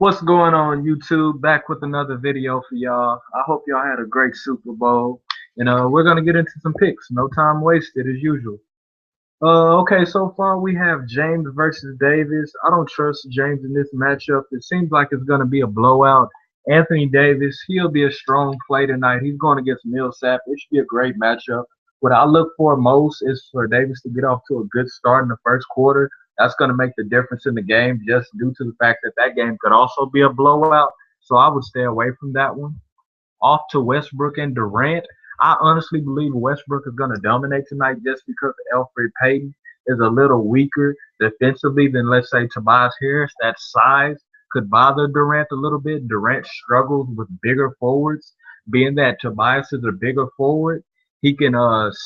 What's going on, YouTube? Back with another video for y'all. I hope y'all had a great Super Bowl. And we're gonna get into some picks. No time wasted as usual. Okay, so far we have James versus Davis. I don't trust James in this matchup. It seems like it's gonna be a blowout. Anthony Davis, he'll be a strong play tonight. He's going against Millsap. It should be a great matchup. What I look for most is for Davis to get off to a good start in the first quarter. That's going to make the difference in the game just due to the fact that that game could also be a blowout. So I would stay away from that one. Off to Westbrook and Durant. I honestly believe Westbrook is going to dominate tonight just because Elfrid Payton is a little weaker defensively than, let's say, Tobias Harris. That size could bother Durant a little bit. Durant struggles with bigger forwards. Being that Tobias is a bigger forward, he can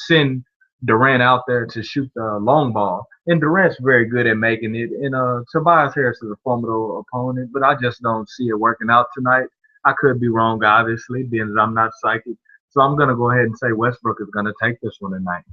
send Durant out there to shoot the long ball. And Durant's very good at making it. And Tobias Harris is a formidable opponent, but I just don't see it working out tonight. I could be wrong, obviously, being that I'm not psychic. So I'm going to go ahead and say Westbrook is going to take this one tonight.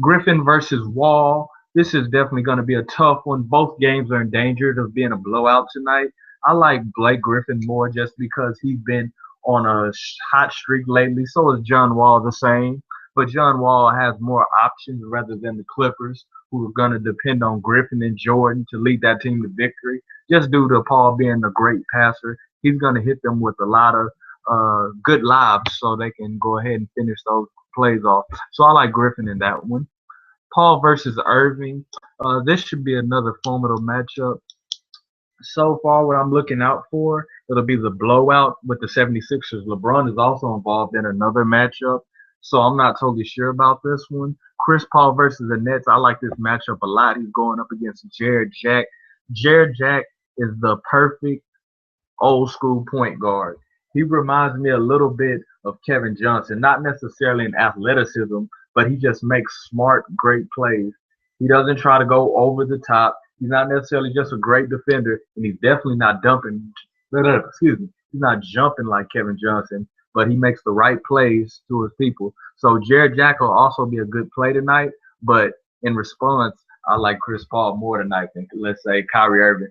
Griffin versus Wall. This is definitely going to be a tough one. Both games are in danger of being a blowout tonight. I like Blake Griffin more just because he's been on a hot streak lately. So is John Wall the same. But John Wall has more options rather than the Clippers, who are going to depend on Griffin and Jordan to lead that team to victory. Just due to Paul being a great passer, he's going to hit them with a lot of good lobs so they can go ahead and finish those plays off. So I like Griffin in that one. Paul versus Irving. This should be another formidable matchup. So far, what I'm looking out for, it'll be the blowout with the 76ers. LeBron is also involved in another matchup, so I'm not totally sure about this one. Chris Paul versus the Nets. I like this matchup a lot. He's going up against Jared Jack. Jared Jack is the perfect old school point guard. He reminds me a little bit of Kevin Johnson, not necessarily in athleticism, but he just makes smart, great plays. He doesn't try to go over the top. He's not necessarily just a great defender, and he's definitely not dumping. Excuse me. He's not jumping like Kevin Johnson, but he makes the right plays to his people. So Jared Jack will also be a good play tonight, but in response, I like Chris Paul more tonight than, let's say, Kyrie Irving.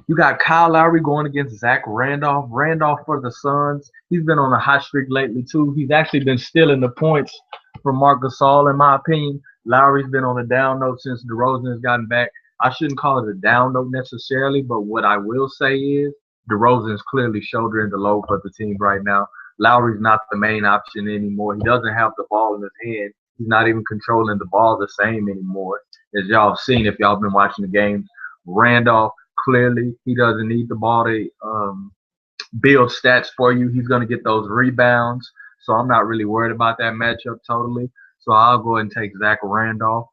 You got Kyle Lowry going against Zach Randolph. Randolph for the Suns. He's been on a hot streak lately, too. He's actually been stealing the points from Marc Gasol, in my opinion. Lowry's been on a down note since DeRozan has gotten back. I shouldn't call it a down note necessarily, but what I will say is DeRozan is clearly shouldering the load for the team right now. Lowry's not the main option anymore. He doesn't have the ball in his hand. He's not even controlling the ball the same anymore. As y'all have seen if y'all been watching the games, Randolph, clearly, he doesn't need the ball to build stats for you. He's going to get those rebounds. So I'm not really worried about that matchup totally. So I'll go ahead and take Zach Randolph.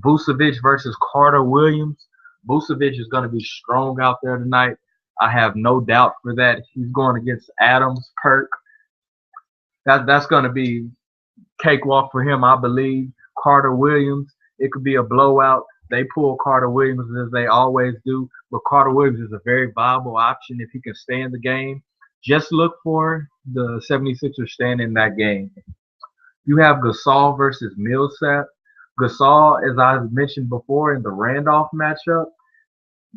Vucevic versus Carter Williams. Vucevic is going to be strong out there tonight. I have no doubt for that. He's going against Adams, Perk. That's going to be cakewalk for him, I believe. Carter Williams, it could be a blowout. They pull Carter Williams as they always do, but Carter Williams is a very viable option if he can stay in the game. Just look for the 76ers staying in that game. You have Gasol versus Millsap. Gasol, as I mentioned before in the Randolph matchup,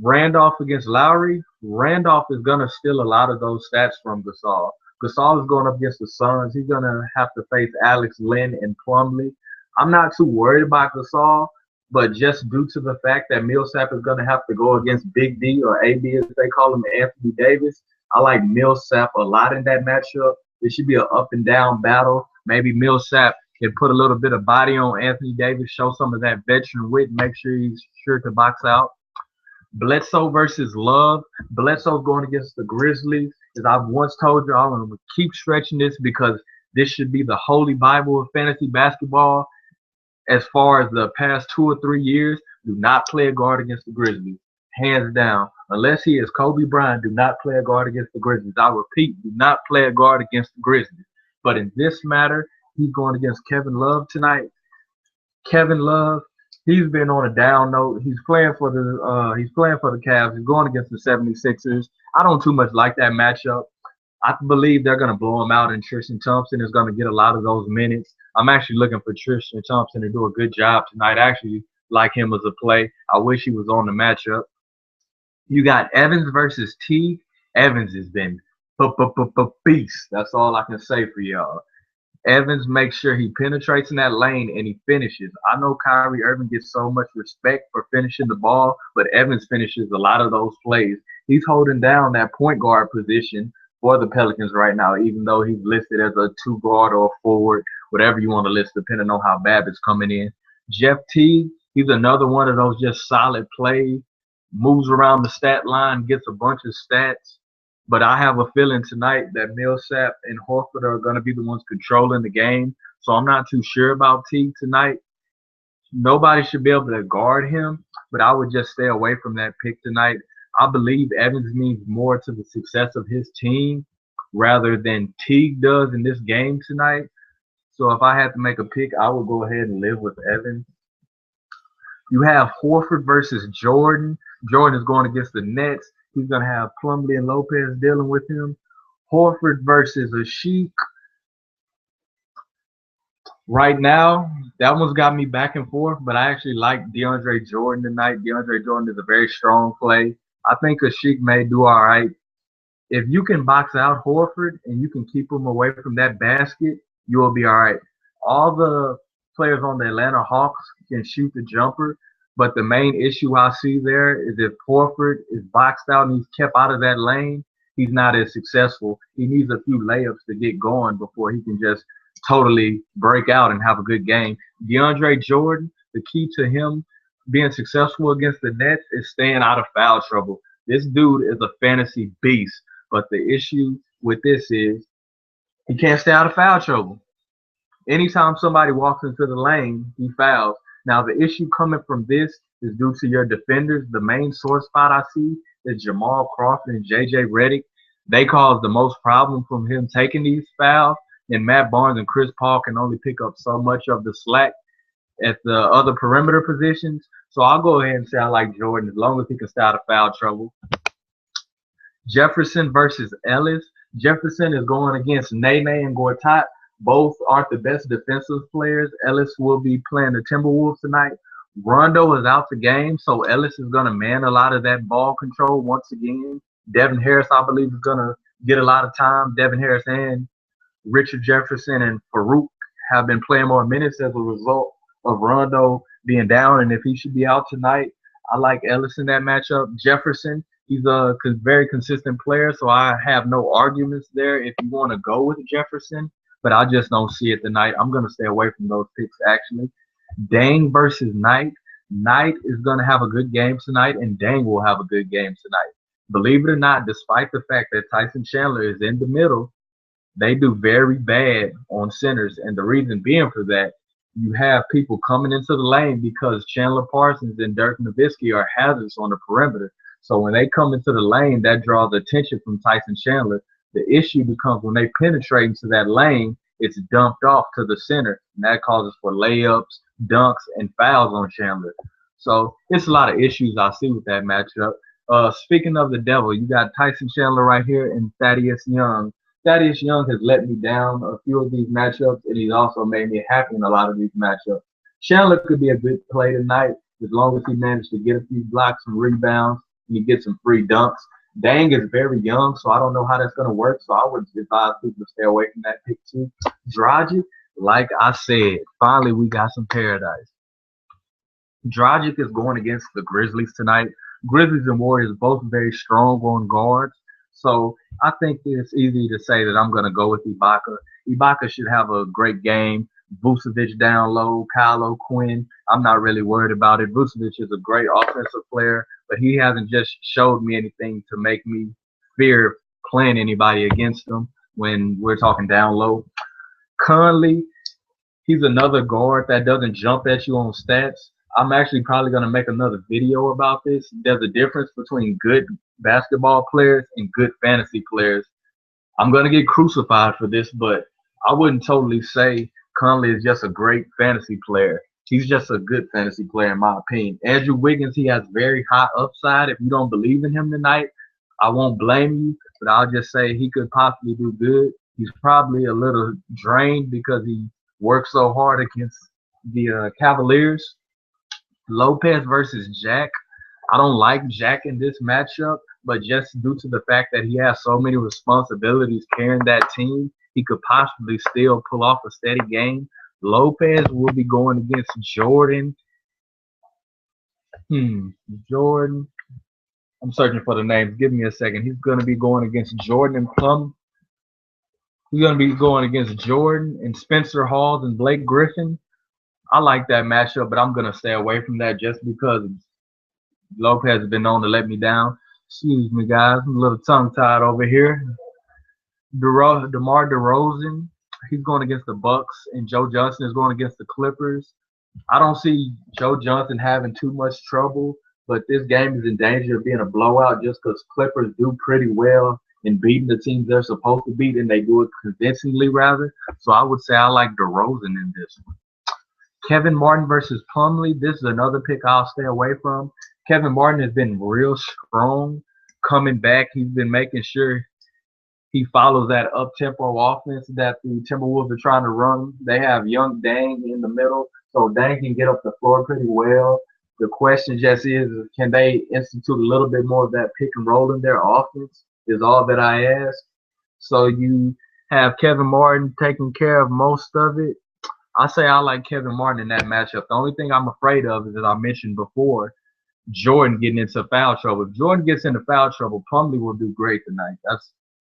Randolph against Lowry, Randolph is going to steal a lot of those stats from Gasol. Gasol is going up against the Suns. He's going to have to face Alex Len and Plumlee. I'm not too worried about Gasol, but just due to the fact that Millsap is going to have to go against Big D or AB, as they call him, Anthony Davis, I like Millsap a lot in that matchup. It should be an up and down battle. Maybe Millsap can put a little bit of body on Anthony Davis, show some of that veteran wit, make sure he's sure to box out. Bledsoe versus Love. Bledsoe's going against the Grizzlies. As I've once told you, I'm going to keep stretching this because this should be the holy Bible of fantasy basketball. As far as the past 2 or 3 years, do not play a guard against the Grizzlies. Hands down. Unless he is Kobe Bryant, do not play a guard against the Grizzlies. I repeat, do not play a guard against the Grizzlies. But in this matter, he's going against Kevin Love tonight. Kevin Love, he's been on a down note. He's playing for the Cavs. He's going against the 76ers. I don't too much like that matchup. I believe they're going to blow him out, and Tristan Thompson is going to get a lot of those minutes. I'm actually looking for Tristan Thompson to do a good job tonight. I actually like him as a play. I wish he was on the matchup. You got Evans versus Teague. Evans has been beast. That's all I can say for y'all. Evans makes sure he penetrates in that lane and he finishes. I know Kyrie Irving gets so much respect for finishing the ball, but Evans finishes a lot of those plays. He's holding down that point guard position for the Pelicans right now, even though he's listed as a two guard or a forward, whatever you want to list, depending on how bad it's coming in. Jeff Teague, he's another one of those just solid plays, moves around the stat line, gets a bunch of stats. But I have a feeling tonight that Millsap and Horford are going to be the ones controlling the game. So I'm not too sure about Teague tonight. Nobody should be able to guard him, but I would just stay away from that pick tonight. I believe Evans means more to the success of his team rather than Teague does in this game tonight. So if I had to make a pick, I would go ahead and live with Evans. You have Horford versus Jordan. Jordan is going against the Nets. He's going to have Plumlee and Lopez dealing with him. Horford versus Ashik. Right now, that one's got me back and forth, but I actually like DeAndre Jordan tonight. DeAndre Jordan is a very strong play. I think Ashik may do all right. If you can box out Horford and you can keep him away from that basket, you will be all right. All the players on the Atlanta Hawks can shoot the jumper, but the main issue I see there is if Horford is boxed out and he's kept out of that lane, he's not as successful. He needs a few layups to get going before he can just totally break out and have a good game. DeAndre Jordan, the key to him being successful against the Nets is staying out of foul trouble. This dude is a fantasy beast, but the issue with this is he can't stay out of foul trouble. Anytime somebody walks into the lane, he fouls. Now, the issue coming from this is due to your defenders. The main sore spot I see is Jamal Crawford and J.J. Redick. They cause the most problem from him taking these fouls, and Matt Barnes and Chris Paul can only pick up so much of the slack at the other perimeter positions. So I'll go ahead and say I like Jordan as long as he can stay out of foul trouble. Jefferson versus Ellis. Jefferson is going against Nene and Gortat. Both aren't the best defensive players. Ellis will be playing the Timberwolves tonight. Rondo is out the game, so Ellis is going to man a lot of that ball control once again. Devin Harris, I believe, is going to get a lot of time. Devin Harris and Richard Jefferson and Farouk have been playing more minutes as a result of Rondo being down, and if he should be out tonight, I like Ellis in that matchup. Jefferson, he's a very consistent player, so I have no arguments there if you want to go with Jefferson, but I just don't see it tonight. I'm going to stay away from those picks, actually. Dang versus Knight. Knight is going to have a good game tonight, and Dang will have a good game tonight. Believe it or not, despite the fact that Tyson Chandler is in the middle, they do very bad on centers, and the reason being for that, you have people coming into the lane because Chandler Parsons and Dirk Nowitzki are hazards on the perimeter. So when they come into the lane, that draws attention from Tyson Chandler. The issue becomes when they penetrate into that lane, it's dumped off to the center, and that causes for layups, dunks, and fouls on Chandler. So it's a lot of issues I see with that matchup. Speaking of the devil, you got Tyson Chandler right here and Thaddeus Young. Thaddeus Young has let me down a few of these matchups, and he's also made me happy in a lot of these matchups. Chandler could be a good play tonight as long as he manages to get a few blocks and rebounds and he gets some free dunks. Dang is very young, so I don't know how that's going to work, so I would advise people to stay away from that pick too. Dragic, like I said, finally we got some paradise. Dragic is going against the Grizzlies tonight. Grizzlies and Warriors both very strong on guards. So I think it's easy to say that I'm going to go with Ibaka. Ibaka should have a great game. Vucevic down low, Kyle O'Quinn. I'm not really worried about it. Vucevic is a great offensive player, but he hasn't just showed me anything to make me fear playing anybody against him when we're talking down low. Conley, he's another guard that doesn't jump at you on stats. I'm actually probably going to make another video about this. There's a difference between good basketball players and good fantasy players. I'm going to get crucified for this, but I wouldn't totally say Conley is just a great fantasy player. He's just a good fantasy player in my opinion. Andrew Wiggins, he has very high upside. If you don't believe in him tonight, I won't blame you, but I'll just say he could possibly do good. He's probably a little drained because he worked so hard against the Cavaliers. Lopez versus Jack. I don't like Jack in this matchup, but just due to the fact that he has so many responsibilities carrying that team, he could possibly still pull off a steady game. Lopez will be going against Jordan. Jordan. I'm searching for the names. Give me a second. He's going to be going against Jordan and Plum. He's going to be going against Jordan and Spencer Halls and Blake Griffin. I like that matchup, but I'm going to stay away from that just because Lopez has been known to let me down. Excuse me, guys. I'm a little tongue-tied over here. DeMar DeRozan, he's going against the Bucks, and Joe Johnson is going against the Clippers. I don't see Joe Johnson having too much trouble, but this game is in danger of being a blowout just because Clippers do pretty well in beating the teams they're supposed to beat, and they do it convincingly, rather. So I would say I like DeRozan in this one. Kevin Martin versus Plumlee. This is another pick I'll stay away from. Kevin Martin has been real strong coming back. He's been making sure he follows that up-tempo offense that the Timberwolves are trying to run. They have young Dang in the middle, so Dang can get up the floor pretty well. The question just is can they institute a little bit more of that pick and roll in their offense is all that I ask. So you have Kevin Martin taking care of most of it. I say I like Kevin Martin in that matchup. The only thing I'm afraid of is, as I mentioned before, Jordan getting into foul trouble. If Jordan gets into foul trouble, Plumlee will do great tonight.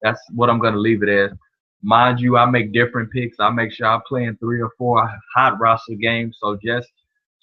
That's what I'm going to leave it as. Mind you, I make different picks. I make sure I play in 3 or 4 hot roster games. So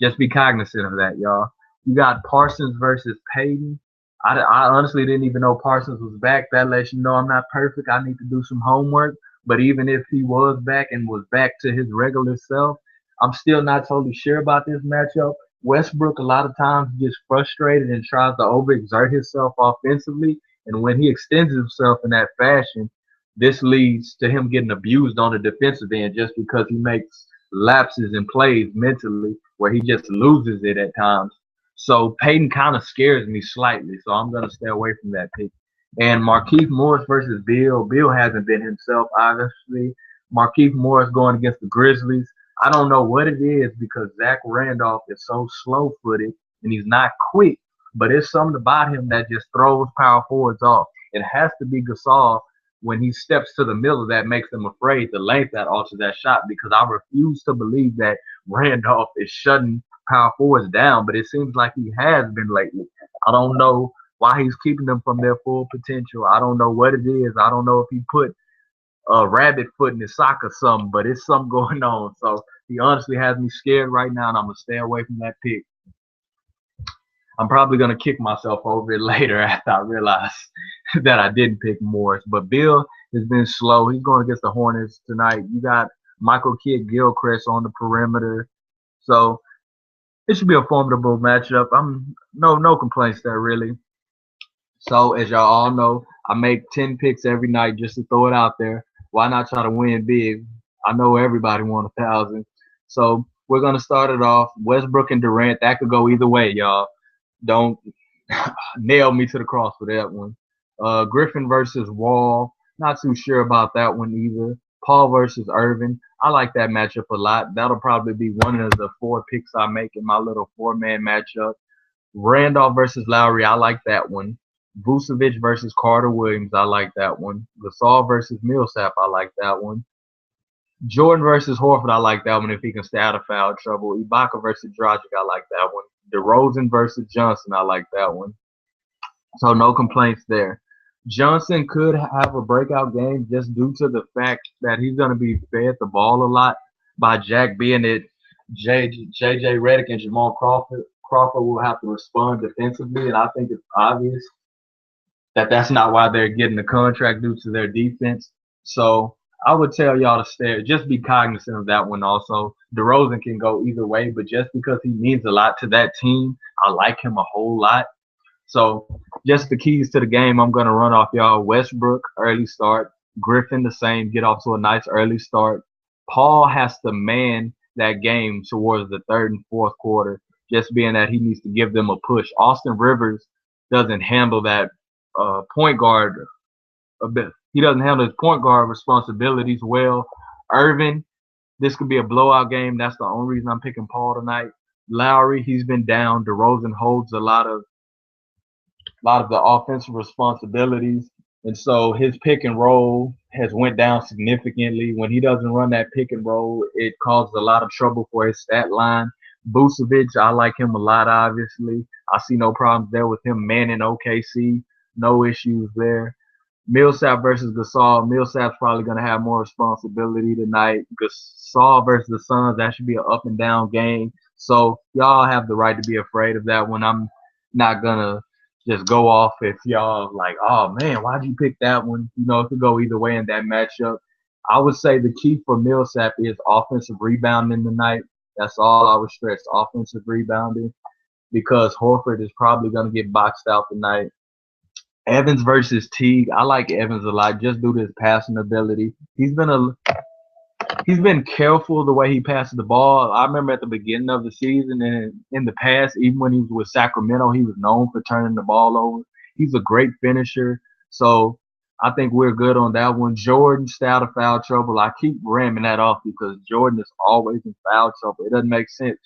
just be cognizant of that, y'all. You got Parsons versus Payton. I honestly didn't even know Parsons was back. That lets you know I'm not perfect. I need to do some homework. But even if he was back and was back to his regular self, I'm still not totally sure about this matchup. Westbrook a lot of times gets frustrated and tries to overexert himself offensively. And when he extends himself in that fashion, this leads to him getting abused on the defensive end just because he makes lapses and plays mentally where he just loses it at times. So Payton kind of scares me slightly, so I'm going to stay away from that pick. And Markieff Morris versus Bill. Bill hasn't been himself, obviously. Markieff Morris going against the Grizzlies. I don't know what it is because Zach Randolph is so slow-footed and he's not quick, but it's something about him that just throws power forwards off. It has to be Gasol when he steps to the middle that makes them afraid to length that alters that shot because I refuse to believe that Randolph is shutting power forwards down, but it seems like he has been lately. I don't know why he's keeping them from their full potential. I don't know what it is. I don't know if he put a rabbit foot in his sock or something, but it's something going on. So he honestly has me scared right now, and I'm going to stay away from that pick. I'm probably going to kick myself over it later after I realize that I didn't pick Morris. But Bill has been slow. He's going against the Hornets tonight. You got Michael Kidd-Gilchrist on the perimeter. So it should be a formidable matchup. No complaints there, really. So as y'all all know, I make 10 picks every night just to throw it out there. Why not try to win big? I know everybody won 1,000. So we're going to start it off. Westbrook and Durant, that could go either way, y'all. Don't nail me to the cross for that one. Griffin versus Wall. Not too sure about that one either. Paul versus Irving. I like that matchup a lot. That'll probably be one of the 4 picks I make in my little 4-man matchup. Randolph versus Lowry. I like that one. Vucevic versus Carter Williams. I like that one. Gasol versus Millsap. I like that one. Jordan versus Horford. I like that one if he can stay out of foul trouble. Ibaka versus Dragic. I like that one. DeRozan versus Johnson. I like that one. So no complaints there. Johnson could have a breakout game just due to the fact that he's going to be fed the ball a lot by Jack, being it J.J. Redick and Jamal Crawford. Crawford will have to respond defensively, and I think it's obvious that that's not why they're getting the contract due to their defense. So I would tell y'all to stay, just be cognizant of that one also. DeRozan can go either way, but just because he means a lot to that team, I like him a whole lot. So just the keys to the game I'm going to run off y'all. Westbrook, early start. Griffin, the same, get off to a nice early start. Paul has to man that game towards the 3rd and 4th quarter, just being that he needs to give them a push. Austin Rivers doesn't handle that point guard a bit. He doesn't handle his point guard responsibilities well. Irving, this could be a blowout game. That's the only reason I'm picking Paul tonight. Lowry, he's been down. DeRozan holds a lot of a lot of the offensive responsibilities. And so his pick and roll has went down significantly. When he doesn't run that pick and roll, it causes a lot of trouble for his stat line. Vucevic, I like him a lot, obviously. I see no problems there with him manning OKC. No issues there. Millsap versus Gasol. Millsap's probably going to have more responsibility tonight. Gasol versus the Suns, that should be an up and down game. So y'all have the right to be afraid of that one. I'm not going to just go off if y'all like, oh man, why'd you pick that one? You know, it could go either way in that matchup. I would say the key for Millsap is offensive rebounding tonight. That's all I would stress, offensive rebounding, because Horford is probably going to get boxed out tonight. Evans versus Teague. I like Evans a lot just due to his passing ability. He's been careful the way he passes the ball. I remember at the beginning of the season and in the past, even when he was with Sacramento, he was known for turning the ball over. He's a great finisher. So I think we're good on that one. Jordan, stay out of foul trouble. I keep ramming that off because Jordan is always in foul trouble. It doesn't make sense.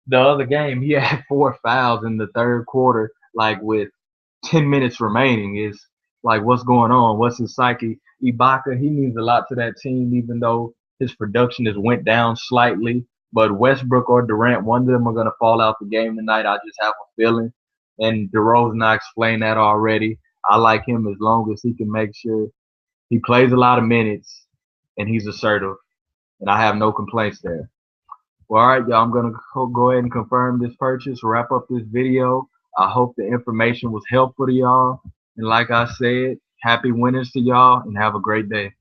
The other game, he had 4 fouls in the third quarter, like with 10 minutes remaining. Is like, what's going on? What's his psyche? Ibaka, he means a lot to that team, even though his production has went down slightly. But Westbrook or Durant, one of them are going to fall out the game tonight. I just have a feeling. And DeRozan, I explained that already. I like him as long as he can make sure he plays a lot of minutes and he's assertive. And I have no complaints there. Well, all right, y'all, I'm going to go ahead and confirm this purchase, wrap up this video. I hope the information was helpful to y'all. And like I said, happy winners to y'all and have a great day.